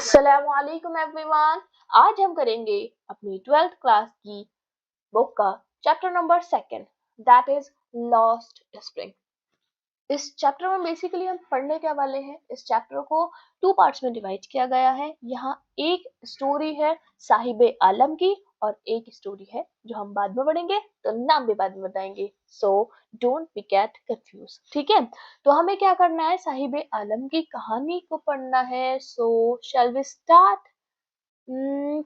अस्सलामुअलैकुम एवरीवन। आज हम करेंगे अपनी 12th क्लास की बुक का chapter number 2 that is lost spring. इस चैप्टर में बेसिकली हम पढ़ने क्या वाले हैं, इस चैप्टर को 2 पार्ट्स में डिवाइड किया गया है। यहाँ एक स्टोरी है साहिब आलम की और एक स्टोरी है जो हम बाद में पढ़ेंगे, तो नाम भी बाद में बताएंगे। सो डोंट बी गेट कंफ्यूज, ठीक है। तो हमें क्या करना है, साहिब आलम की कहानी को पढ़ना है। सो शैल वी स्टार्ट।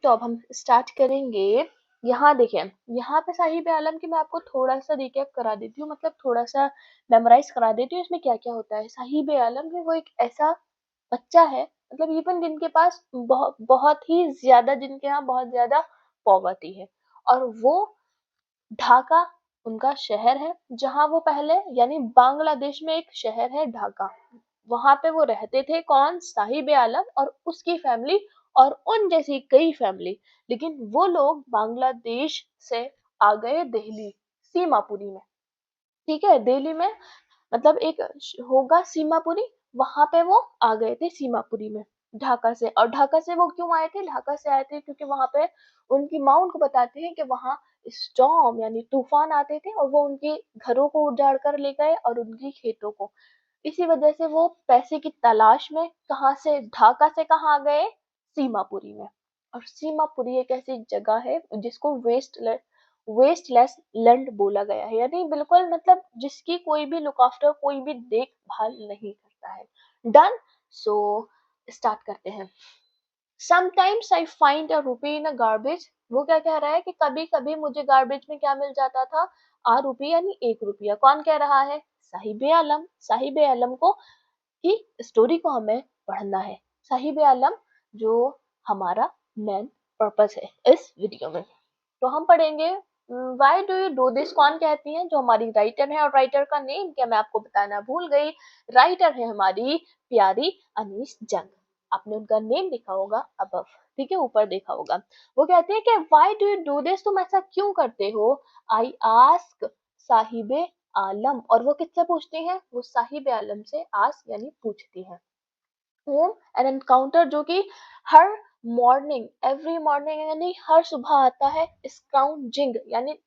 तो अब हम स्टार्ट करेंगे। यहाँ देखिए, यहाँ पे साहिब आलम की मैं आपको थोड़ा सा रिकैप करा देती हूँ, मतलब थोड़ा सा मेमोराइज करा देती हूँ इसमें क्या क्या होता है। साहिब आलम में वो एक ऐसा बच्चा है, मतलब इवन जिनके पास बहुत ही ज्यादा, जिनके यहाँ बहुत ज्यादा पॉवर्टी है, और वो ढाका उनका शहर है जहाँ वो पहले, यानी बांग्लादेश में एक शहर है ढाका, वहां पे वो रहते थे। कौन? साहिब आलम और उसकी फैमिली और उन जैसी कई फैमिली। लेकिन वो लोग बांग्लादेश से आ गए दिल्ली, सीमापुरी में, ठीक है। दिल्ली में मतलब एक होगा सीमापुरी, वहां पे वो आ गए थे सीमापुरी में ढाका से। और ढाका से वो क्यों आए थे? ढाका से आए थे क्योंकि वहां पे उनकी माँ उनको बताते हैं कि वहां स्टॉर्म यानी तूफान आते थे और वो उनके घरों को उजाड़ कर ले गए और उनकी खेतों को। इसी वजह से वो पैसे की तलाश में कहाँ से, ढाका से कहाँ आ गए? सीमापुरी में। और सीमापुरी एक ऐसी जगह है जिसको वेस्टलेस लैंड बोला गया है, यानी बिल्कुल मतलब जिसकी कोई भी लुक आफ्टर, कोई भी देखभाल नहीं करता है। डन। सो स्टार्ट करते हैं। Sometimes I find a rupee in a garbage. वो क्या कह रहा है कि कभी कभी मुझे गार्बेज में क्या मिल जाता था? आ रुपी, यानी 1 रुपया। कौन कह रहा है? साहिब आलम। साहिब आलम को की स्टोरी को हमें पढ़ना है। साहिब आलम जो हमारा मेन पर्पस है इस वीडियो में। तो हम पढ़ेंगे why do you do this. कौन कहती है? जो हमारी राइटर है, और राइटर का नेम क्या मैं आपको बताना भूल गई। राइटर है हमारी प्यारी अनीस जंग। आपने उनका नेम देखा होगा अबव, ठीक है, ऊपर देखा होगा। वो कहते हैं कि why do you do this, तुम ऐसा क्यों करते हो? आई आस्क साहिबे आलम। और वो किससे पूछती हैं? वो साहिब आलम से आस्क यानी पूछती हैं। होम एन एनकाउंटर, जो कि हर मॉर्निंग, एवरी मॉर्निंग यानी हर सुबह आता है। स्काउंजिंग यानी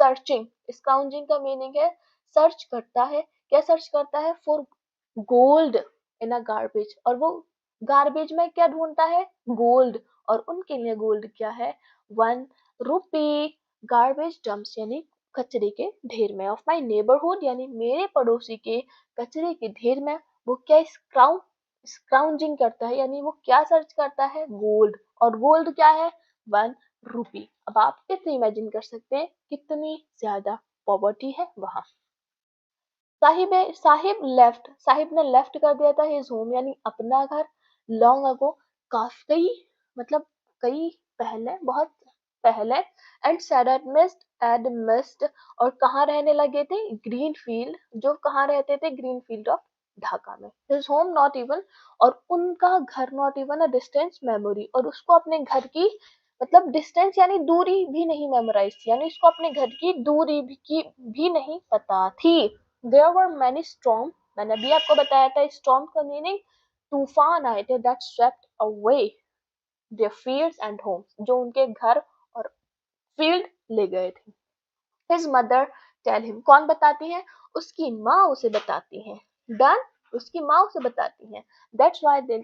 सर्चिंग। स्काउंजिंग का मीनिंग है सर्च करता है। क्या सर्च करता है? For gold in a garbage. और वो गार्बेज में क्या ढूंढता है? गोल्ड। और उनके लिए गोल्ड क्या है? 1 रुपी। गार्बेज डम्प्स यानी कचरे के ढेर में। ऑफ माई नेबरहुड यानी मेरे पड़ोसी के कचरे के ढेर में वो क्या स्क्राउंजिंग करता है, यानी वो क्या सर्च करता है? गोल्ड। और गोल्ड क्या है? 1 रुपी। अब आप इतना इमेजिन कर सकते हैं कितनी ज्यादा पॉवर्टी है वहां। साहिब ने लेफ्ट कर दिया था हिज होम यानी अपना घर, लॉन्ग अगो काफी, मतलब कई पहले, बहुत पहले। एंड सैड एड मिस्ड और कहाँ रहने लगे थे? Green field. जो कहाँ रहते थे? ग्रीन फील्ड ऑफ ढाका में। हिज होम नॉट इवन, और उनका घर not even a distance memory. और उसको अपने घर की, मतलब डिस्टेंस यानी दूरी भी नहीं मेमोराइज थी, यानी उसको अपने घर की दूरी भी नहीं पता थी। देयर वर मैनी स्टॉर्म, मैंने अभी आपको बताया था स्टॉर्म का मीनिंग तूफान आए थे, that swept away their fields and homes, जो उनके घर और फील्ड ले गए थे। हिज मदर टेल हिम, कौन बताती है? उसकी माँ उसे बताती है। डन। उसकी माँ उसे बताती है। That's why they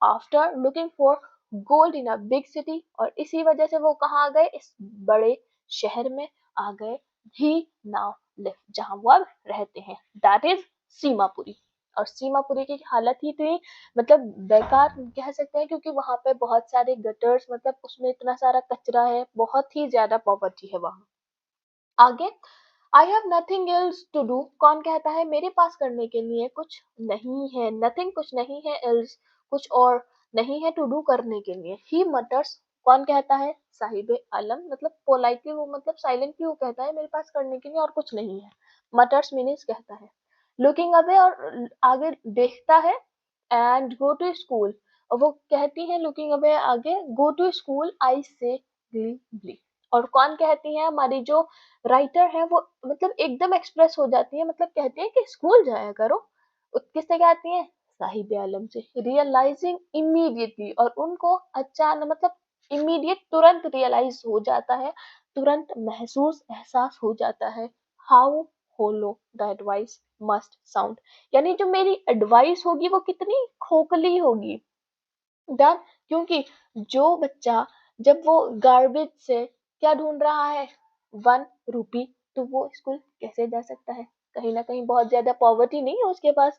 after looking for gold in a big city, और इसी वजह से वो कहाँ आ गए? इस बड़े शहर में आ गए। ही नाउ लिव, जहां वो अब रहते हैं, दैट इज सीमापुरी। और सीमापुरी की हालत ही थी, मतलब बेकार कह सकते हैं, क्योंकि वहां पे बहुत सारे गटर्स, मतलब उसमें इतना सारा कचरा है, बहुत ही ज्यादा पॉवर्टी है वहां। आगे, I have nothing else to do. कौन कहता है? मेरे पास करने के लिए कुछ नहीं है। नथिंग कुछ नहीं है, एल्स कुछ और नहीं है, टू डू करने के लिए। ही मटर्स, कौन कहता है? साहिब आलम, मतलब पोलाइटली वो, मतलब साइलेंटली वो कहता है मेरे पास करने के लिए और कुछ नहीं है। मटर्स मीनिंग्स कहता है। लुकिंग अवे, और आगे देखता है। एंड गो टू स्कूल, और वो कहती है लुकिंग अवे आगे, गो टू स्कूल आई से ग्लीबली। और कौन कहती है? हमारी जो राइटर है वो, मतलब एकदम एक्सप्रेस हो जाती है, मतलब कहती है कि स्कूल जाया करो। किससे कहती है? साहिब आलम से, रियलाइजिंग इमीडिएटली, और उनको अचानक मतलब इमीडिएट तुरंत रियलाइज हो जाता है, तुरंत महसूस एहसास हो जाता है, how hollow the advice must sound, यानी जो मेरी एडवाइस होगी वो कितनी खोखली होगी। डन, क्योंकि जो बच्चा जब वो गार्बेज से क्या ढूंढ रहा है, 1 रुपी, तो वो स्कूल कैसे जा सकता है? कहीं ना कहीं बहुत ज्यादा पॉवर्टी नहीं है उसके पास।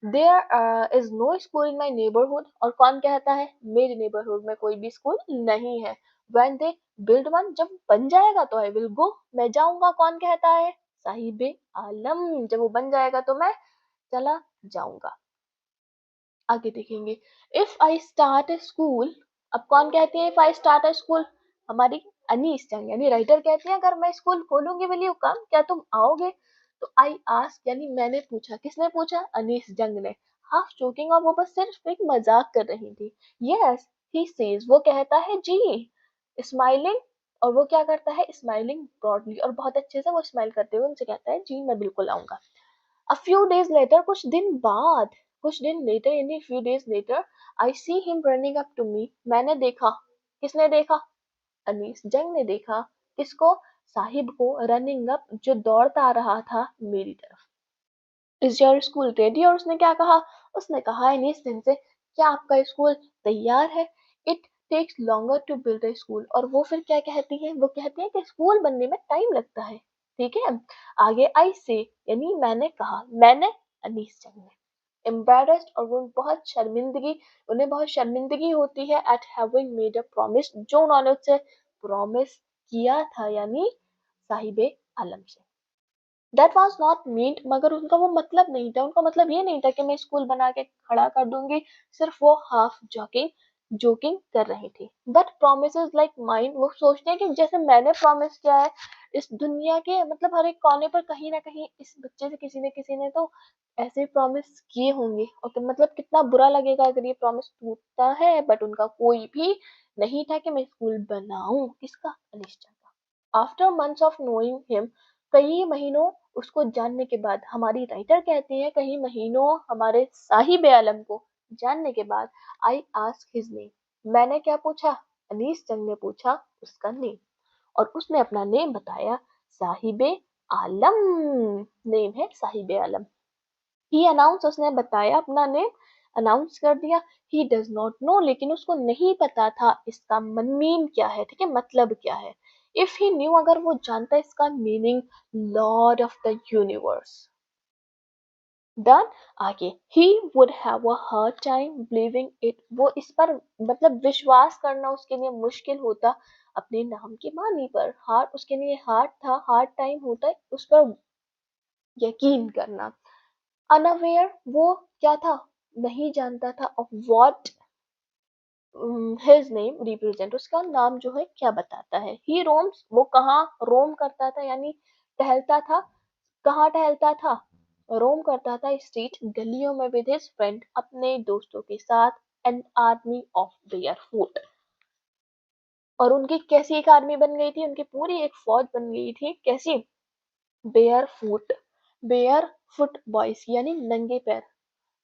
There is no school in my neighbourhood, और कौन कहता है मेरे नेबरहुड में कोई भी स्कूल नहीं है। व्हेन दे बिल्ड वन, जब बन जाएगा तो आई विल गो, मैं जाऊंगा, कौन कहता है? साहिबे आलम, जब वो बन जाएगा तो मैं चला जाऊंगा। आगे देखेंगे, if I start A school, अब कौन कहती है if I start A school? हमारी अनीस जंग यानी राइटर कहती है अगर मैं स्कूल खोलूंगी विल यू कम, क्या तुम आओगे? तो आई आस्क यानी मैंने पूछा, किसने पूछा? अनीस जंग ने, हाफ जोकिंग, और वो बस सिर्फ एक मजाक कर रही थी। यस ही सेज, वो कहता है जी, स्माइलिंग, और वो क्या करता है? स्माइलिंग ब्रॉडली, और बहुत अच्छे से वो स्माइल करते हुए उनसे कहता है जी मैं बिल्कुल आऊंगा। A few days later, कुछ दिन बाद, कुछ दिन later यानी few days later, I see him running up to me, मैंने देखा, किसने देखा? अनीस जंग ने देखा, किसको? साहिब को, रनिंग अप, जो दौड़ता आ रहा था मेरी तरफ। इज योर स्कूल रेडी, और उसने क्या कहा? उसने कहा अनीस जंग से, क्या आपका स्कूल तैयार है? It takes longer to build a school, और वो फिर क्या कहती है? वो कहती है कि स्कूल बनने में टाइम लगता है। ठीक है, आगे आई से यानी मैंने कहा, मैंने, अनीस जंग ने, एम्बेरस्ड, और वो बहुत शर्मिंदगी, उन्हें बहुत शर्मिंदगी होती है eight having made a promise, जो उन्होंने उससे प्रॉमिस किया था, यानी साहिबे आलम से। दैट वॉज नॉट मीन्ड, मगर उनका वो मतलब नहीं था, उनका मतलब ये नहीं था कि मैं स्कूल बना के खड़ा कर दूंगी, सिर्फ वो हाफ जोकिंग जोकिंग कर रही थी। बट प्रोमिस लाइक माइन, वो सोचते हैं कि जैसे मैंने प्रॉमिस किया है, इस दुनिया के मतलब हर एक कोने पर कहीं ना कहीं इस बच्चे से किसी ने तो ऐसे प्रॉमिस किए होंगे, और तो मतलब कितना बुरा लगेगा अगर ये प्रॉमिस टूटता है। बट उनका कोई भी नहीं था कि मैं स्कूल बनाऊं, किसका? अनिश्चा का। After months of knowing him, कई महीनों उसको जानने के बाद, हमारी राइटर कहती है कई महीनों हमारे साहिब आलम को जानने के बाद, आई आस्क हिज नेम, मैंने क्या पूछा? अनीस जंग ने पूछा उसका नेम, और उसने अपना नेम बताया, साहिब आलम, नेम है साहिब आलम। ही अनाउंस, उसने बताया अपना नेम, अनाउंस कर दिया। ही डज नॉट नो, लेकिन उसको नहीं पता था इसका मीन क्या है, ठीक है, मतलब क्या है। इफ ही न्यू, अगर वो जानता इसका meaning, lord of the universe. Done, आगे, he would have a hard time believing it, वो इस पर मतलब विश्वास करना उसके लिए मुश्किल होता, अपने नाम की मानी पर। हार्ड उसके लिए हार्ड था, हार्ड टाइम होता है उस पर यकीन करना। अनअवेयर, वो क्या था? नहीं जानता था, of what his name represent, उसका नाम जो है क्या बताता है। ही रोम्स, वो कहाँ रोम करता था, यानी टहलता था, कहाँ टहलता था? रोम करता था स्ट्रीट, गलियों में, विद हिज फ्रेंड, अपने दोस्तों के साथ, एन आर्मी ऑफ देयर फूट, और उनकी कैसी एक आर्मी बन गई थी, उनकी पूरी एक फौज बन गई थी, कैसी? Bear foot, bear foot boys यानी नंगे पैर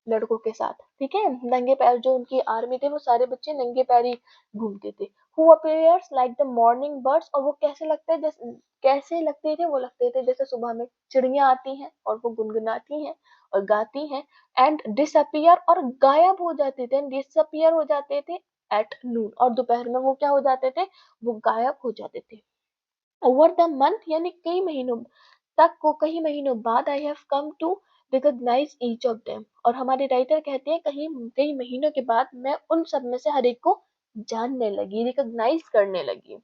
लड़कों के साथ, ठीक है, नंगे पैर, जो उनकी आर्मी थे वो सारे बच्चे नंगे पैर ही घूमते थे। Who appears like the morning birds, और वो कैसे लगते हैं जैसे, कैसे लगते थे? वो लगते थे जैसे सुबह में चिड़िया आती हैं और वो गुनगुनाती हैं और गाती हैं। एंड डिसअपियर, और गायब हो जाते थे, डिसअपियर हो जाते थे एट नून, और दोपहर में वो क्या हो जाते थे? वो गायब हो जाते थे। ओवर द मंथ यानी कई महीनों तक को, कई महीनों बाद, I have come to recognise each of them, और हमारे राइटर कहते हैं कहीं कई महीनों के बाद मैं उन सब में से हर एक को जानने लगी, रिकॉग्नाइज करने लगी।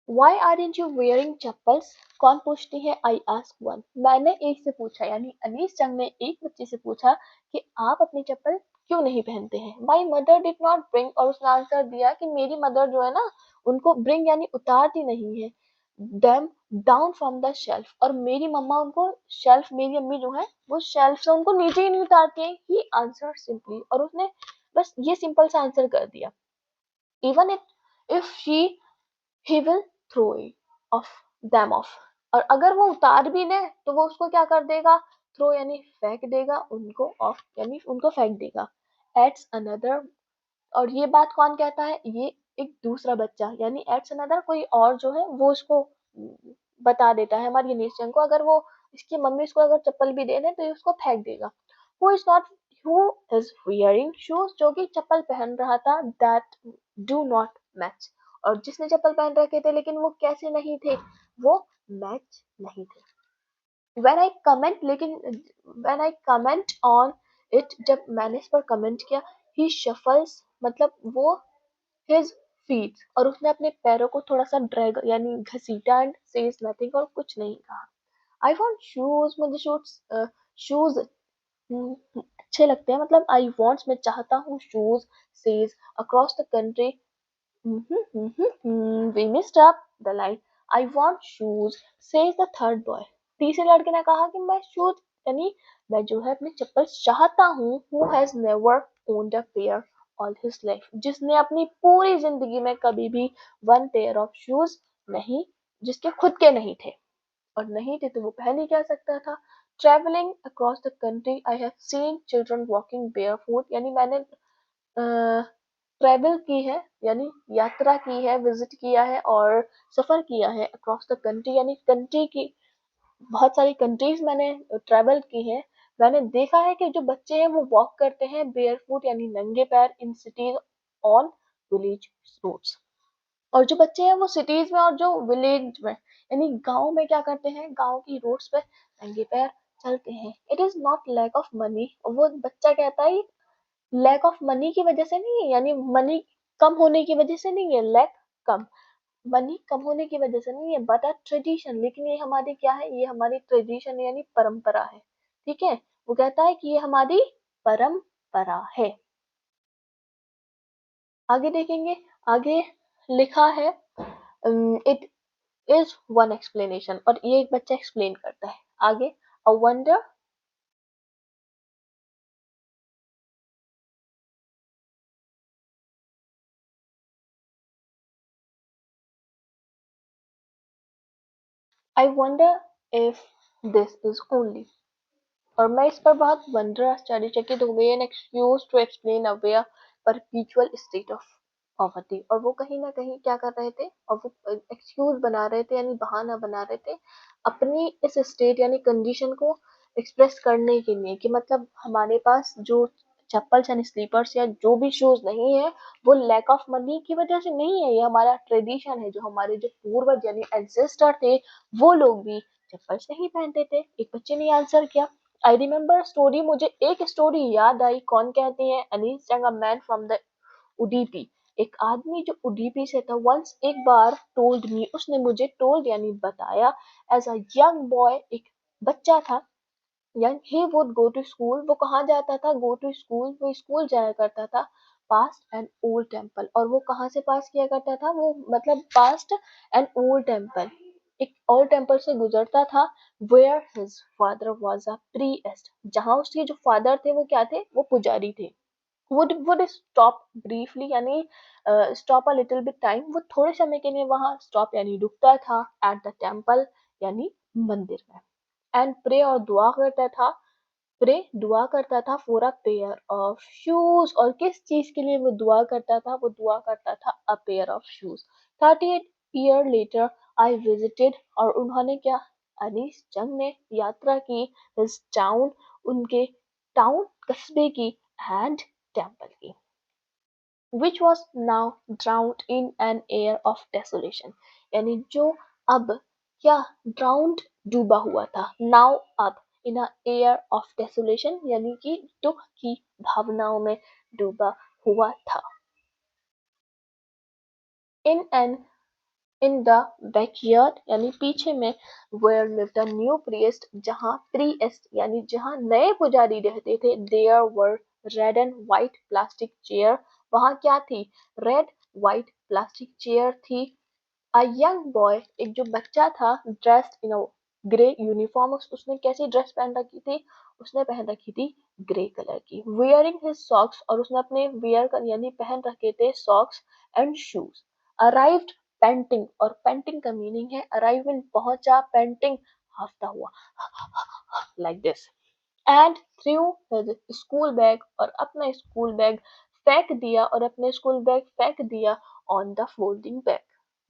Why aren't you wearing chappals? कौन पूछती है? I ask one, मैंने एक से पूछा, यानी अनीस जंग ने एक बच्चे से पूछा कि आप अपनी चप्पल क्यों नहीं पहनते हैं। My mother did not bring, और उसने आंसर दिया कि मेरी मदर जो है ना, उनको bring यानी उतारती नहीं है, them down from the shelf, और मेरी मम्मा उनको शेल्फ, मेरी अम्मी जो है वो शेल्फ से उनको नीचे ही नहीं उतारती है। He answered simply, और उसने बस ये सिंपल सा आंसर कर दिया। Even if she he will throw it off them off, और अगर वो उतार भी दे तो वो उसको क्या कर देगा? थ्रो यानी फेंक देगा उनको, ऑफ यानी उनको फेंक देगा। एट्स अनदर, और ये बात कौन कहता है, ये एक दूसरा बच्चा, यानी एट्स अनदर कोई और जो है वो उसको बता देता है हमारी नेशन को, अगर वो इसकी मम्मी उसको अगर चप्पल भी दे दे तो ये उसको फेंक देगा। Who is not, who is wearing shoes, जो कि चप्पल पहन रहा था, दैट डू नॉट मैच, और जिसने चप्पल पहन रखे थे लेकिन वो कैसे नहीं थे, वो मैच नहीं थे। when I comment, लेकिन when I comment on it, जब मैंने इस पर कमेंट किया, he shuffles मतलब वो his feet, और उसने अपने पैरों को थोड़ा सा ड्रैग यानी घसीटा, एंड says nothing, और कुछ नहीं कहा। I want shoes, मुझे शूज अच्छे लगते हैं, मतलब I want मैं चाहता हूँ shoes, says across the country, we messed up the line. I want shoes, says the third boy. तीसरे लड़के ने कहा कि मैं शूज यानी मैं जो है अपनी चप्पल चाहता हूँ। Who has never owned a pair all his life, जिसने अपनी पूरी जिंदगी में कभी भी one pair of shoes नहीं, जिसके खुद के नहीं थे, और नहीं थे तो वो पहन ही क्या सकता था। Traveling across the country, I have seen children walking barefoot, यानी मैंने ट्रेवल की है यानी यात्रा की है, विजिट किया है और सफर किया है अक्रॉस द कंट्री, यानी कंट्री की बहुत सारी कंट्रीज मैंने ट्रेवल की है। मैंने देखा है कि जो बच्चे हैं वो वॉक करते हैं बेयर फुट यानी नंगे पैर in CTs on village roads, और जो बच्चे हैं वो सिटीज में और जो विलेज में यानी गांव में क्या करते हैं, गांव की रोड्स पे नंगे पैर चलते हैं। It is not lack of money, वो बच्चा कहता है लैक ऑफ मनी की वजह से नहीं है, यानी मनी कम होने की वजह से नहीं है, लैक कम, मनी कम होने की वजह से नहीं है, बट अ ट्रेडिशन, लेकिन ये हमारी क्या है, ये हमारी ट्रेडिशन यानी परंपरा है। ठीक है, वो कहता है कि ये हमारी परंपरा है। आगे देखेंगे, आगे लिखा है इट इज वन एक्सप्लेनेशन, और ये एक बच्चा एक्सप्लेन करता है आगे। A wonder, I wonder if this is only, और मैं इस पर बहुत वंडर आश्चर्यचकित हो गई, an excuse to explain away perpetual state of poverty, और वो कहीं ना कहीं क्या कर रहे थे, और वो एक्सक्यूज बना रहे थे यानी बहाना बना रहे थे अपनी इस स्टेट यानी कंडीशन को एक्सप्रेस करने के लिए, कि मतलब हमारे पास जो चप्पल यानी स्लीपर्स या जो भी शूज नहीं है वो लैक ऑफ मनी की वजह से नहीं है, ये हमारा ट्रेडिशन है, जो हमारे जो पूर्वज यानी एंसेस्टर थे वो लोग भी चप्पल नहीं पहनते थे। एक बच्चे ने आंसर किया, आई रिमेम्बर स्टोरी, मुझे एक स्टोरी याद आई, कौन कहते हैं, अनीस जंग, a man from the Udupi, एक आदमी जो उडीपी से था, वंस एक बार टोल्ड मी, उसने मुझे टोल्ड यानी बताया, एज अ यंग बॉय, एक बच्चा था, young he would go to school, वो कहाँ जाता था, गो टू स्कूल, वो स्कूल जाया करता था, पास्ट एन ओल्ड टेम्पल, और वो कहाँ से पास किया करता था, वो मतलब पास्ट एन ओल्ड टेम्पल, एक ओल्ड टेम्पल से गुजरता था, where his father was a priest, जहाँ उसके जो फादर थे वो क्या थे, वो पुजारी थे। वुड स्टॉप ब्रीफली यानी stop a little bit time, वो थोड़े समय के लिए वहां स्टॉप यानी रुकता था, एट द टेम्पल यानी मंदिर में, एंड प्रे और दुआ करता था, प्रे दुआ करता था for a pair of shoes, और किस चीज के लिए वो दुआ करता था, वो दुआ करता था अ pair of shoes. 38 year later I visited, और उन्होंने क्या, अनीस जंग ने यात्रा की, हिज टाउन, उनके टाउन कस्बे की, एंड टेम्पल की, which was now drowned in an air of desolation, यानी जो अब क्या, drowned डूबा हुआ था, now अब in a air of desolation यानी कि दुख की भावनाओं में डूबा हुआ था। in an in the backyard यानी पीछे में, where lived a new priest, जहाँ priest यानी जहाँ नए पुजारी रहते थे, there were red and white plastic chair, वहाँ क्या थी, रेड व्हाइट प्लास्टिक चेयर थी। अ यंग बॉय, एक जो बच्चा था, dressed in a grey uniform, उसने कैसी ड्रेस पहन रखी थी, उसने पहन रखी थी ग्रे कलर की, वेयरिंग हिज सॉक्स, और उसने अपने वेयर कर यानी पहन रखे थे socks and shoes. Arrived painting, और पेंटिंग का मीनिंग है अराइव इन पहुंचा, पेंटिंग हाफता हुआ, like this. and threw his school bag, और अपना स्कूल बैग फेंक दिया, और अपने स्कूल बैग फेंक दिया ऑन द फोल्डिंग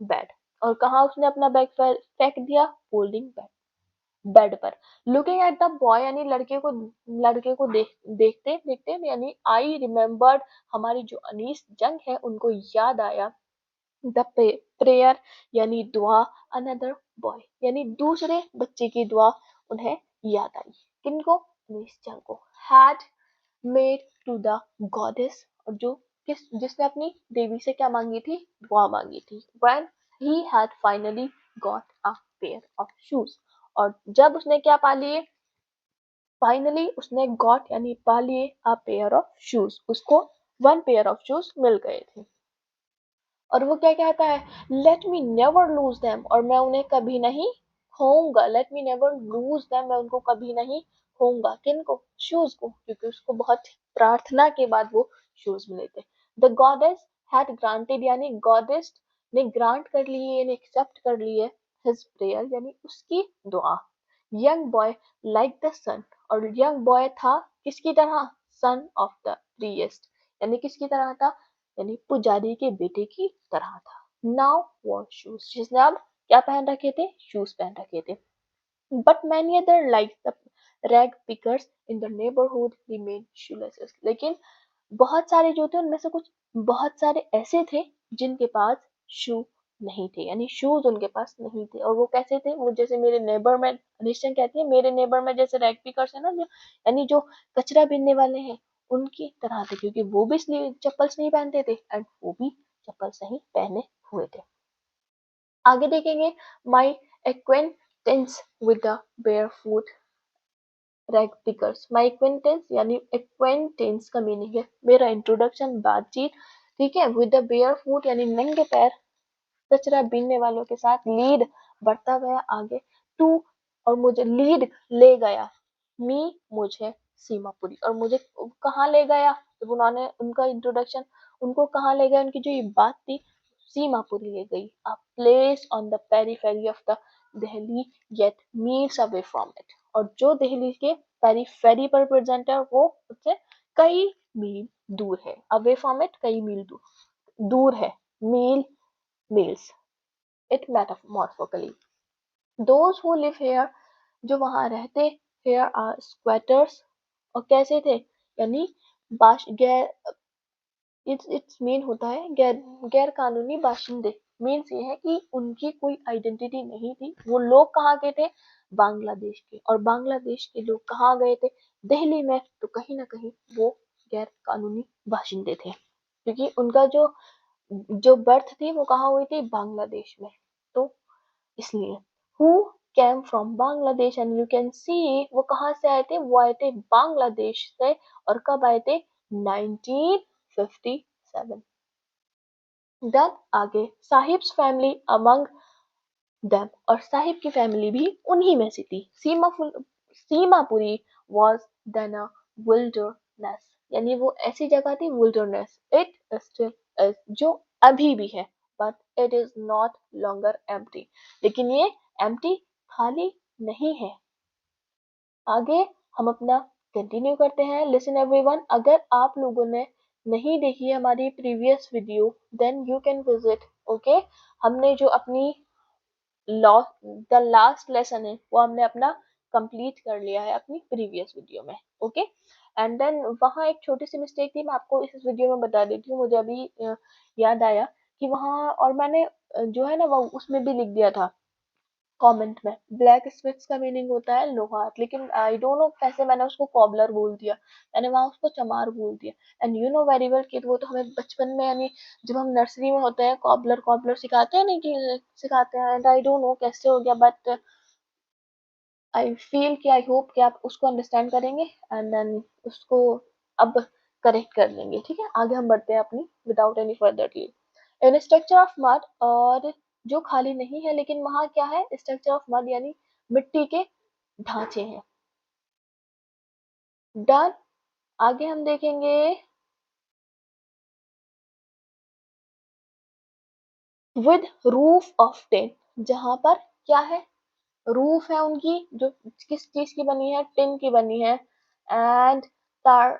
बेड। और कहाँ उसने अपना बैग फेंक दिया? फोल्डिंग बेड पर। लुकिंग एट द बॉय, यानी लड़के को देखते देखते, यानी आई रिमेम्बर्ड, हमारी जो अनीस जंग है उनको याद आया, द प्रेयर यानी दुआ, अनदर बॉय यानी दूसरे बच्चे की दुआ उन्हें याद आई। किनको? अनीस जंग को। Had made to the goddess, और जो जिसने अपनी देवी से क्या मांगी थी? दुआ मांगी थी। when he had finally got a pair of shoes, और जब उसने क्या पा लिए? फाइनली उसने गॉट यानी पा लिए अ पेयर ऑफ शूज, उसको वन पेयर ऑफ शूज मिल गए थे। और वो क्या कहता है? Let me never lose them, और मैं उन्हें कभी नहीं खोऊंगा। Let me never lose them, मैं उनको कभी नहीं खोऊंगा। किनको? शूज को, क्योंकि उसको बहुत प्रार्थना के बाद वो शूज मिले थे। द गॉडेस हैड ग्रांटेड, यानी गॉडेस ने ग्रांट कर ली है, एक्सेप्ट कर ली है हिज प्रेयर, यानी उसकी दुआ। यंग बॉय लाइक द सन, और यंग बॉय था किसकी तरह? सन ऑफ द प्रीएस्ट, यानी किसकी तरह था? यानी पुजारी के बेटे की तरह था। नाउ वॉर शूज, जिसने अब क्या पहन रखे थे? शूज पहन रखे थे। But many other like the rag pickers in the neighbourhood remain shoelace, लेकिन बहुत सारे जो थे उनमें से कुछ बहुत सारे ऐसे थे जिनके पास शू नहीं थे, यानी शूज उनके पास नहीं थे। और वो कैसे थे? वो जैसे मेरे नेबर में, निश्चय कहती है मेरे नेबर में जैसे रैग पिकर्स है ना, जो यानी जो कचरा बीनने वाले हैं उनकी तरह थे, क्योंकि वो भी चप्पल्स नहीं पहनते थे एंड वो भी चप्पल्स नहीं पहने हुए थे। आगे देखेंगे, my acquaintance with the barefoot rag pickers. My acquaintance यानी एक्वेंटेंस का मीनिंग है मेरा इंट्रोडक्शन, बातचीत, ठीक है। विद द बेयर फूट यानी नंगे पैर कचरा बीनने वालों के साथ, लीड बढ़ता गया आगे, टू और मुझे लीड ले गया, मी मुझे सीमापुरी, और मुझे कहाँ ले गया? जब उन्होंने उनका इंट्रोडक्शन, उनको कहाँ ले गया? उनकी जो ये बात थी सीमापुरी ले गई, a place on the periphery of the Delhi yet meals away from it, और जो दिल्ली के पेरीफेरी पर प्रेजेंट है वो उससे कई मील दूर है। अवे फ्रॉम इट कई मील दूर है। Mile miles it metamorphically. Those who live here, जो वहां रहते, हेयर आर स्क्वेटर्स, और कैसे थे? यानी बाश गैर, इट्स मीन होता है गैर कानूनी बाशिंदे। मीन्स ये है कि उनकी कोई आइडेंटिटी नहीं थी। वो लोग कहाँ के थे? बांग्लादेश के। और बांग्लादेश के लोग कहाँ गए थे? दिल्ली में। तो कहीं ना कहीं वो गैर कानूनी बाशिंदे थे, क्योंकि उनका जो जो बर्थ थी वो कहाँ हुई थी? बांग्लादेश में। तो इसलिए who came from Bangladesh, and you can see वो कहाँ से आए थे? वो आए थे बांग्लादेश से। और कब आए थे? 1957। देन आगे, साहिब्स फैमिली अमंग देम, और साहिब की फैमिली भी उन्हीं में से थी। Seemapuri was then a wilderness, यानी वो ऐसी जगह थी wilderness, it still is, जो अभी भी है, but it is not longer empty, लेकिन ये empty खाली नहीं है। आगे हम अपना कंटिन्यू करते हैं। लिसन एवरीवन, अगर आप लोगों ने नहीं देखी है हमारी previous video, then you can visit, okay. हमने जो अपनी द लास्ट लेसन है वो हमने अपना कंप्लीट कर लिया है अपनी प्रीवियस वीडियो में, ओके। एंड देन वहाँ एक छोटी सी मिस्टेक थी, मैं आपको इस वीडियो में बता देती हूँ, मुझे अभी याद आया कि वहाँ, और मैंने जो है ना वो उसमें भी लिख दिया था कमेंट में, ब्लैक स्मिथ्स का मीनिंग होता है लोहार, लेकिन आई डोंट नो कैसे मैंने उसको कॉबलर बोल दिया, मैंने वहां उसको चमार बोल दिया। And you know very well कि वो तो हमें बचपन में, यानी जब हम नर्सरी में होते हैं कॉबलर कॉबलर सिखाते हैं, नहीं कि सिखाते हैं, एंड आई डोंट नो कैसे हो गया, बट आई फील कि आई होप कि आप उसको अंडरस्टैंड करेंगे एंड देन उसको अब करेक्ट कर लेंगे, ठीक है। आगे हम बढ़ते हैं अपनी without any further delay. In structure of mud, और जो खाली नहीं है लेकिन वहां क्या है? स्ट्रक्चर ऑफ मड यानी मिट्टी के ढांचे हैं। डन। आगे हम देखेंगे विद रूफ ऑफ टिन, जहां पर क्या है? रूफ है उनकी, जो किस चीज की बनी है? टिन की बनी है। एंड तार,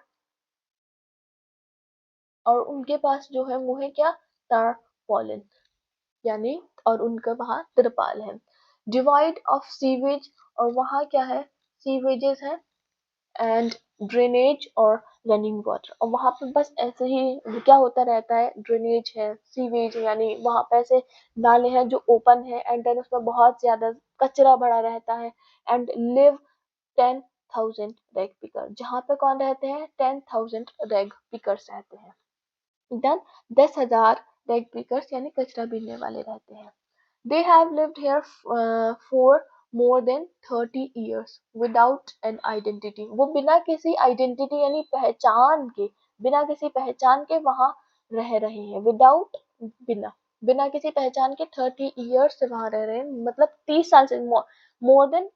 और उनके पास जो है वो है क्या, तारपॉलिन, यानी और उनका वहाँ तिरपाल है। डिवाइड ऑफ सीवेज, और वहाँ क्या है, सीवेजेस है, एंड ड्रेनेज और रनिंग वाटर, और वहाँ पे बस ऐसे ही क्या होता रहता है, ड्रेनेज है, सीवेज यानी वहाँ पे ऐसे नाले हैं जो ओपन है, एंड देन उसमें बहुत ज्यादा कचरा भरा रहता है। एंड लिव 10,000 रैग पिकर, जहाँ पे कौन रहते हैं, 10,000 रैग पिकर्स रहते हैं। देन 10,000 रैग पिकर्स यानी कचरा बीनने वाले रहते हैं। They have lived here for more than 30 years without an identity. वो बिना किसी आइडेंटिटी यानी पहचान के, बिना किसी पहचान के वहाँ रह रहे हैं। विदाउट, बिना, बिना किसी पहचान के 30 ईयर्स से वहाँ रह रहे हैं, मतलब 30 साल से, मोर देन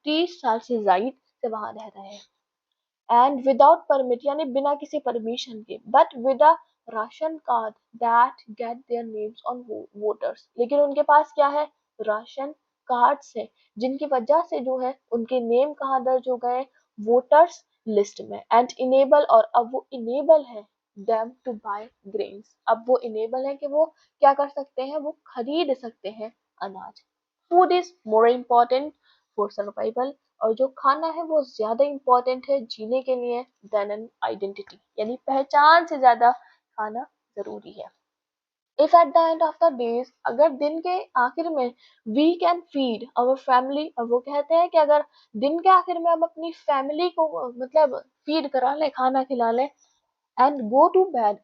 30 साल से जायद से वहाँ रह रहे हैं। एंड विदाउट परमिट यानी बिना किसी परमिशन के, but with a ration card that get their names on voters, लेकिन उनके पास क्या है, राशन कार्ड्स है, जिनकी वजह से जो है उनके नेम कहाँ दर्ज हो गए, वोटर्स लिस्ट में। एंड इनेबल, और अब वो इनेबल है देम टू बाय ग्रेन्स, अब वो इनेबल है कि वो क्या कर सकते हैं, वो खरीद सकते हैं अनाज। Food is more important for survival, और जो खाना है वो ज्यादा इम्पोर्टेंट है जीने के लिए देन एन आइडेंटिटी, यानी पहचान से ज्यादा खाना जरूरी है। If at the end of the days, अगर दिन के आखिर में we can feed our family, और वो कहते हैं कि अगर दिन के आखिर में हम अपनी फैमिली को मतलब फीड करा ले, खाना खिला ले, and go to bed,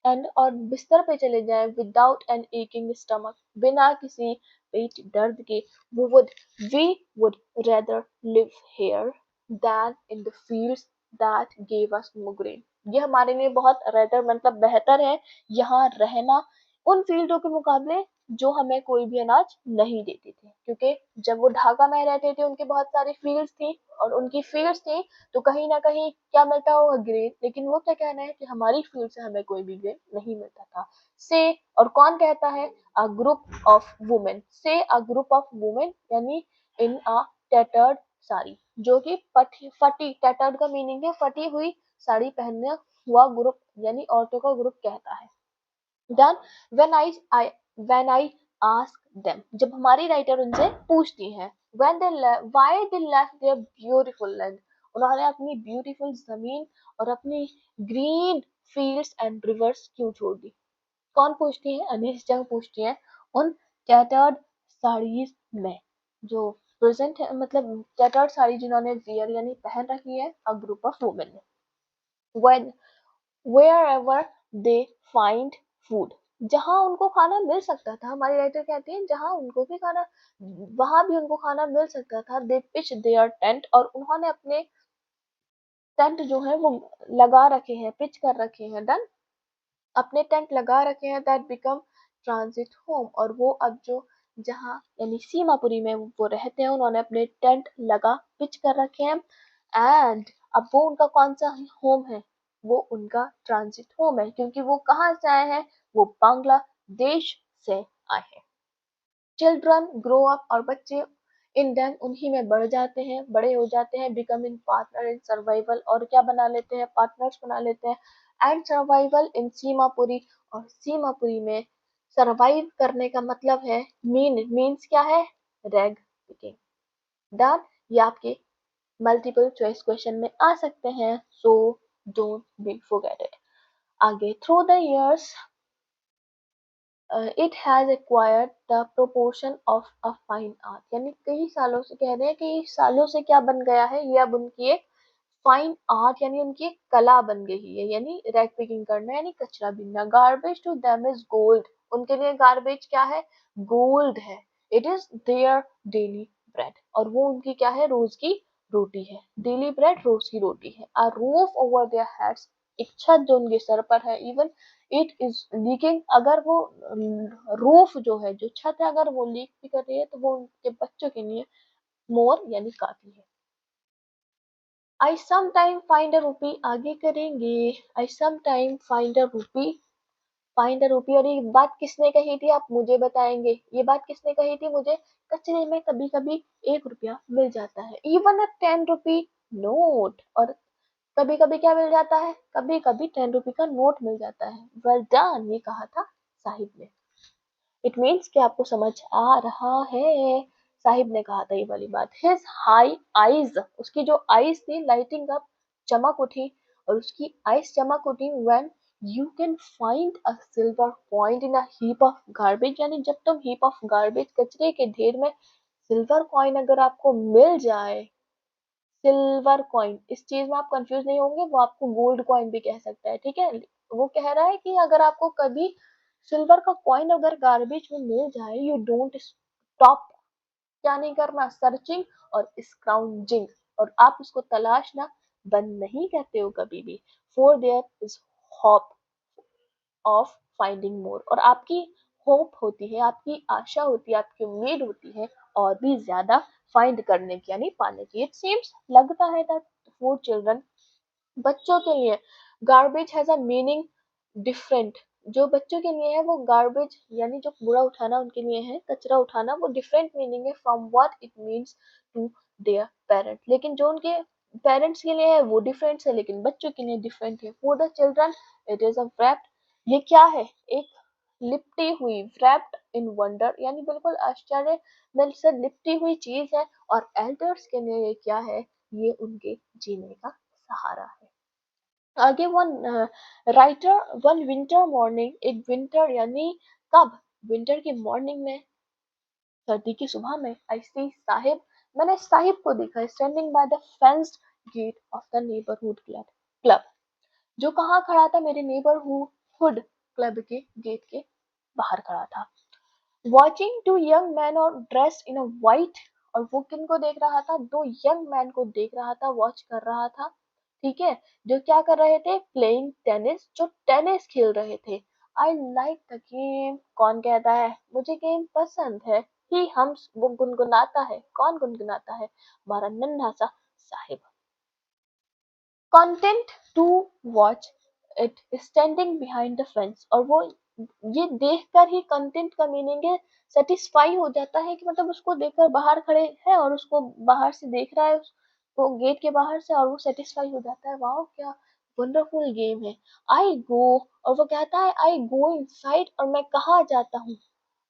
and और बिस्तर पे चले जाएं विदाउट एन एकिंग स्टमक, बिना किसी पेट दर्द के, वो would we would rather live here than in the fields that gave us migraine, ये हमारे लिए बहुत रेदर मतलब बेहतर है यहाँ रहना उन फील्डों के मुकाबले जो हमें कोई भी अनाज नहीं देते थे, क्योंकि जब वो ढाका में रहते थे उनके बहुत सारी फील्ड्स थी, और उनकी फील्ड्स थी तो कहीं ना कहीं क्या मिलता होगा, ग्रेन, लेकिन वो क्या कहना है कि हमारी फील्ड से हमें कोई भी ग्रेन नहीं मिलता था। से, और कौन कहता है, अ ग्रुप ऑफ वुमेन, से अ ग्रुप ऑफ वुमेन यानी इन अ टैटर्ड साड़ी, जो कि फटी, टैटर्ड का मीनिंग है फटी हुई साड़ी पहनने हुआ ग्रुप, यानी औरतों का ग्रुप कहता है। Then when I ask them, जब हमारी राइटर उनसे पूछती है, why they left their beautiful land, उन्होंने अपनी ब्यूटीफुल जमीन और अपनी ग्रीन फील्ड्स एंड रिवर्स क्यों छोड़ दी। कौन पूछती है, अनीस जंग पूछती है उन टैटर्ड साड़ीज में, जो प्रेजेंट है, मतलब टैटर्ड साड़ी जिन्होंने वियर यानी पहन रखी है, a group of women, when wherever they find food, जहां उनको खाना मिल सकता था, हमारी राइटर कहती है जहां उनको भी खाना, वहां भी उनको खाना मिल सकता था, दे पिच देयर टेंट, और उन्होंने अपने टेंट जो है वो लगा रखे हैं, पिच कर रखे हैं, डन, अपने टेंट लगा रखे हैं, दैट बिकम ट्रांजिट होम, और वो अब जो जहाँ यानी सीमापुरी में वो रहते हैं, उन्होंने अपने टेंट लगा पिच कर रखे हैं, एंड अब वो उनका कौन सा होम है, वो उनका ट्रांजिट होम है, क्योंकि वो कहाँ से आए हैं, वो बांग्लादेश से आए हैं। चिल्ड्रन ग्रो अप, और बच्चे इन देम उन्हीं में बढ़ जाते हैं, बड़े हो जाते हैं, become in partner in survival, और क्या बना लेते हैं, पार्टनर्स बना लेते हैं, एंड सर्वाइवल इन सीमापुरी, और सीमापुरी में सरवाइव करने का मतलब है, मीन्स क्या है, रैग पिकिंग। डन, ये आपके मल्टीपल चॉइस क्वेश्चन में आ सकते हैं, so don't be forget it. आगे, through the years it has acquired the proportion of a fine art, यानी कई सालों से, कह रहे हैं कि सालों से क्या बन गया है, ये अब उनकी एक फाइन आर्ट यानी उनकी एक कला बन गई है, यानी रैग पिकिंग करना यानी कचरा बीनना। Garbage to them is gold, उनके लिए गार्बेज क्या है, गोल्ड है। It is their daily bread, और वो उनकी क्या है, रोज की रोटी है, डेली ब्रेड रोज की रोटी है। A roof over their heads, एक छत जो उनके सर पर है, इवन इट इज लीकिंग, अगर वो रूफ जो है, जो छत है, अगर वो लीक भी कर रही है तो वो उनके बच्चों के लिए मोर यानी काफी है। आई सम टाइम फाइंड अ रूपी, आगे करेंगे, आई सम टाइम फाइंड अ रूपी, फाइंड अ रूपी, और ये बात किसने कही थी आप मुझे बताएंगे, ये बात किसने कही थी मुझे, कचरे में कभी कभी 1 रुपया मिल जाता है, इवन अ 10 रुपी नोट। और कभी कभी क्या मिल जाता है, कभी कभी 10 रुपए का नोट मिल जाता है। वेल डन, ये कहा था साहिब ने। इट मीन्स कि आपको समझ आ रहा है। साहिब ने कहा था ये वाली बात। हिज हाई आईज, उसकी जो आईज थी लाइटिंग अप, चमक उठी, और उसकी आईज चमक उठी when you can find a silver coin in a heap of garbage, यानी जब तुम हीप ऑफ गार्बेज, कचरे के ढेर में सिल्वर कॉइन अगर आपको मिल जाए। सिल्वर कॉइन, इस चीज में आप कंफ्यूज नहीं होंगे, वो आपको गोल्ड कॉइन भी कह सकता है, ठीक है। वो कह रहा है कि अगर आपको कभी सिल्वर का कॉइन अगर गार्बेज में मिल जाए, यू डोंट स्टॉप, क्या नहीं करना, सर्चिंग और स्क्राउंजिंग, और आप उसको तलाशना बंद नहीं करते हो कभी भी। For there is hope of finding more, और आपकी होप होती है, आपकी आशा होती है, आपकी उम्मीद होती है और भी ज्यादा फाइंड करने की, यानी पाने की। इट सीम्स, लगता है दैट फॉर चिल्ड्रन, बच्चों के लिए garbage has a meaning different. जो बच्चों के लिए है वो गार्बेज यानी जो कूड़ा उठाना उनके लिए है, कचरा उठाना, वो डिफरेंट मीनिंग है from what it means to their parent. लेकिन जो उनके पेरेंट्स के लिए है वो डिफरेंट है, लेकिन बच्चों के लिए डिफरेंट है। For the children it is a wrapped, ये क्या है, एक लिपटी हुई, wrapped इन वंडर, यानी बिल्कुल आश्चर्य में से लिपटी हुई चीज है। और एल्डर्स के लिए ये क्या है, ये उनके जीने का सहारा है। आगे one writer, one winter morning, एक विंटर यानी कब, विंटर की मॉर्निंग में, सर्दी की सुबह में, आई सी साहिब, मैंने साहिब को देखा standing by the fenced gate of the neighbourhood club club, जो कहाँ खड़ा था, मेरे नेबरहुड क्लब के गेट के बाहर खड़ा था। वॉचिंग टू यंग मैन और ड्रेस्ड इन अ वाइट, और वो किन को देख रहा था, दो यंग मैन को देख रहा था, वॉच कर रहा था, ठीक है, जो क्या कर रहे थे, प्लेइंग टेनिस, जो टेनिस खेल रहे थे। आई लाइक द गेम, कौन कहता है मुझे गेम पसंद है, ही हम, वो गुनगुनाता है, कौन गुनगुनाता है, हमारा नन्हा सा Saheb. Content to watch it standing behind the fence, और वो ये देखकर ही, कंटेंट का मीनिंग है सेटिस्फाई हो जाता है, कि मतलब उसको देखकर बाहर खड़े हैं और उसको बाहर से देख रहा है, उसको गेट के बाहर से, और वो सेटिस्फाई हो जाता है, वाह क्या वंडरफुल गेम है। आई गो, और वो कहता है आई गो इनसाइड, और मैं कहाँ जाता हूँ,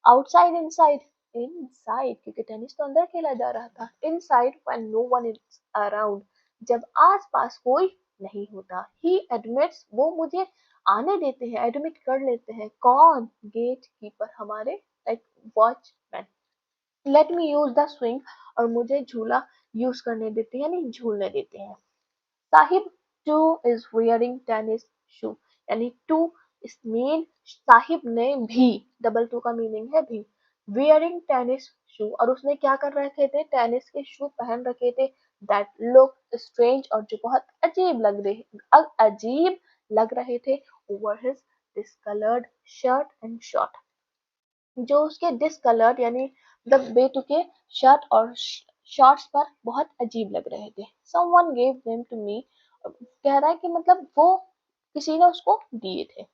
आउटसाइड, इनसाइड, इनसाइड, क्योंकि टेनिस तो अंदर खेला जा रहा था, inside when no one is around, जब आस पास कोई नहीं होता। ही एडमिट्स, वो मुझे आने देते हैं, एडमिट कर लेते हैं, कौन, गेट कीपर, हमारे like watchman. Let me use the swing, और मुझे झूला यूज करने देते हैं, यानी झूलने देते हैं। Sahib too is wearing tennis shoe, यानी टू इस मीन, साहिब ने भी, डबल टू का मीनिंग है भी, wearing टेनिस शू, और उसने क्या कर रखे थे, टेनिस के शू पहन रखे थे, दैट लुक स्ट्रेंज, और जो बहुत अजीब लग रहे थे, over his discoloured shirt and short, जो उसके डिसकलर्ड यानी मतलब बेतुके शर्ट और शॉर्ट्स पर बहुत अजीब लग रहे थे। Someone gave them to me, कह रहा है कि मतलब वो, किसी ने उसको दिए थे।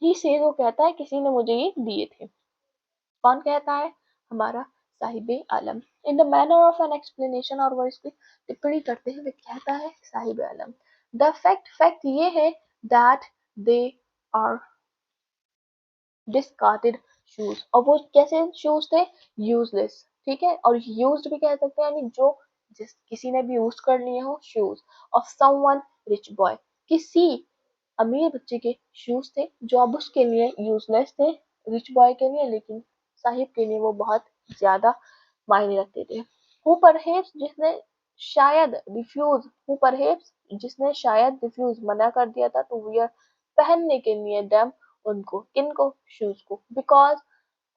ही से, वो कहता है किसी ने मुझे ये दिए थे। कौन कहता है, हमारा Sahib Alam. In the manner of an explanation, और वो इसकी टिप्पणी करते हुए कहता है Sahib Alam, the fact, fact ये है, that they are discarded shoes, और वो कैसे शूज थे, यूजलेस, ठीक है, और यूज्ड भी कह सकते हैं, यानी जो जिस किसी ने भी यूज कर लिए हो shoes, of someone rich boy, किसी अमीर बच्चे के शूज थे, जो अब उसके लिए यूजलेस थे, रिच बॉय के लिए, लेकिन साहिब के लिए वो बहुत ज्यादा मायने रखते थे। हु परहेप्स, जिसने शायद रिफ्यूज, हु परहेप्स, जिसने शायद रिफ्यूज, मना कर दिया था, टू वियर, पहनने के लिए, डैम, उनको, किनको, शूज को, because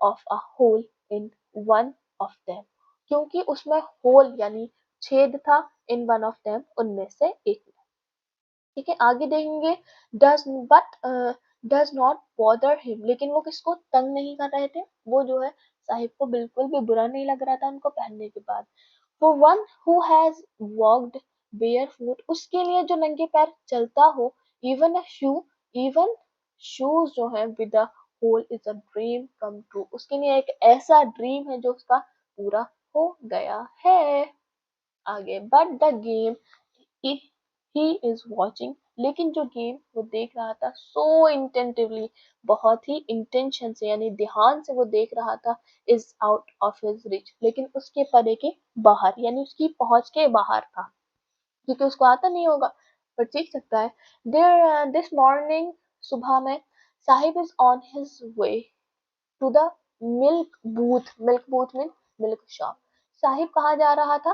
of a hole in one of them, क्योंकि उसमें होल यानी छेद था, इन वन ऑफ देम, उनमें से एक में, ठीक है। आगे देखेंगे, does but does not bother him, लेकिन वो किसको तंग नहीं कर रहे थे, वो जो है साहिब को बिल्कुल भी बुरा नहीं लग रहा था उनको पहनने के बाद। For one who has walked barefoot, उसके लिए जो नंगे पैर चलता हो, even a shoe, even shoes जो है with a hole is a dream come true, उसके लिए एक ऐसा ड्रीम है जो उसका पूरा हो गया है। आगे, but the game he is watching, लेकिन जो गेम वो देख रहा था सो इंटेंटिवली, बहुत ही इंटेंशन से यानी ध्यान से वो देख रहा था, is out of his rich, लेकिन उसके परे के बाहर यानी उसकी पहुंच के बाहर था, क्योंकि उसको आता नहीं होगा पर सीख सकता है। देयर दिस मॉर्निंग, सुबह में, Saheb is on his way to the milk booth mean milk shop. Saheb कहाँ जा रहा था?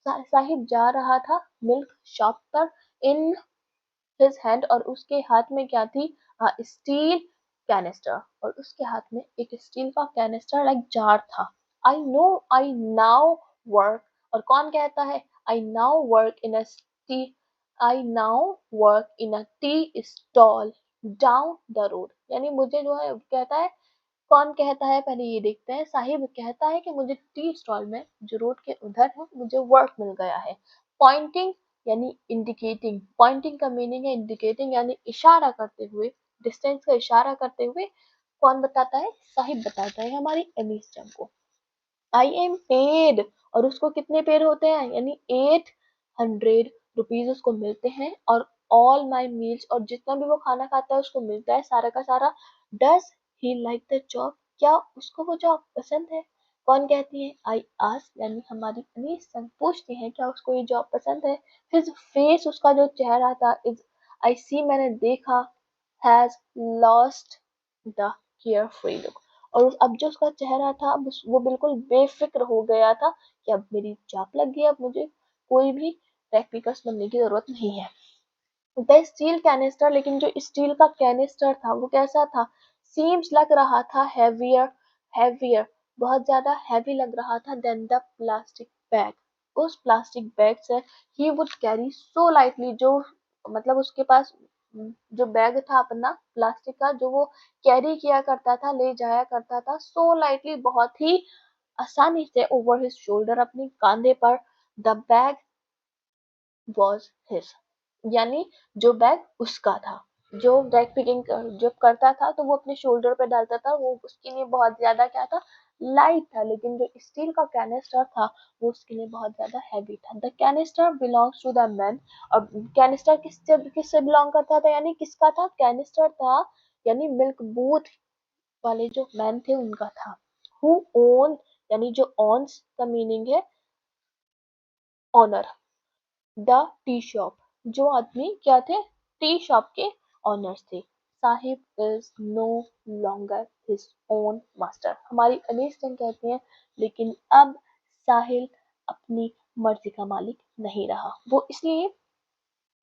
साहिब जा रहा था मिल्क शॉप पर। इन हिज हैंड, और उसके हाथ में क्या थी? स्टील कैनिस्टर, और उसके हाथ में एक स्टील का कैनिस्टर लाइक जार था। I know, I now work, और कौन कहता है? I now work in a T I now work in a tea stall down the road, यानी मुझे जो है कहता है, कौन कहता है पहले ये देखते हैं। साहिब कहता है कि मुझे टी स्टॉल में जो रोड के उधर है मुझे वर्क मिल गया है। पॉइंटिंग यानी इंडिकेटिंग, पॉइंटिंग का मीनिंग है इंडिकेटिंग यानी इशारा करते हुए, डिस्टेंस का इशारा करते हुए। कौन बताता है? साहिब बताता है हमारी अनीस को। आई एम पेड, और उसको कितने पेड होते हैं? यानी 800 रुपीज उसको मिलते हैं, और ऑल माई मील्स, और जितना भी वो खाना खाता है उसको मिलता है सारा का सारा। Does he like the job, क्या उसको वो जॉब पसंद है? कौन कहती है? आई आस्क, यानी हमारी अनीस संग पूछती है क्या उसको ये जॉब पसंद है। हिज फेस, उसका जो चेहरा था, इज आई सी, मैंने देखा, has lost the care free look, और अब जो उसका चेहरा था, अब वो बिल्कुल बेफिक्र हो गया था कि अब मेरी चाप लग गई, अब मुझे कोई भी रेप्लिकस बनने की जरूरत नहीं है। द स्टील कैनिस्टर, लेकिन जो स्टील का कैनिस्टर था वो कैसा था? सीम्स, लग रहा था, हैवियर, हैवियर, बहुत ज्यादा हैवी लग रहा था, देन द प्लास्टिक बैग, उस प्लास्टिक बैग से। He would carry so lightly, जो मतलब उसके पास जो बैग था अपना प्लास्टिक का, जो वो कैरी किया करता था, ले जाया करता था, सो लाइटली, बहुत ही आसानी से, ओवर हिज शोल्डर, अपनी कांधे पर। द बैग वॉज हिज, यानी जो बैग उसका था, जो बैग पिकिंग जब करता था तो वो अपने शोल्डर पे डालता था, वो उसके लिए बहुत ज्यादा क्या था? लाइट था, लेकिन जो स्टील का कैनिस्टर था वो उसके लिए बहुत ज्यादा हैवी था। The canister belongs to the man, और कैनिस्टर किससे बिलोंग करता था? यानी किसका था? कैनिस्टर था यानी मिल्क बूथ वाले जो मैन थे उनका था। हु ओन, यानी जो ऑन्स का मीनिंग है ऑनर, द टी शॉप, जो आदमी क्या थे? टी शॉप के ऑनर्स थे। Saheb is no longer his own master, हमारी अनीस कहती हैं, लेकिन अब साहिल अपनी मर्जी का मालिक नहीं रहा। वो इसलिए,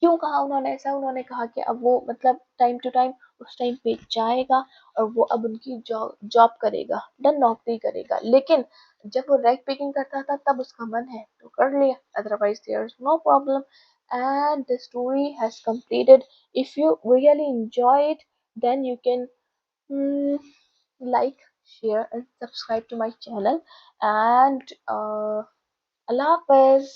क्यों कहा उन्होंने ऐसा? उन्होंने कहा कि अब वो मतलब टाइम टू टाइम उस टाइम पे जाएगा, और वो अब उनकी जॉब जॉब करेगा, डन नौकरी करेगा, लेकिन जब वो रैक पिकिंग करता था तब उसका मन है तो कर लिया, otherwise there is no problem. And the story has completed. If you really enjoy it, then you can like, share and subscribe to my channel, and Allah Hafiz.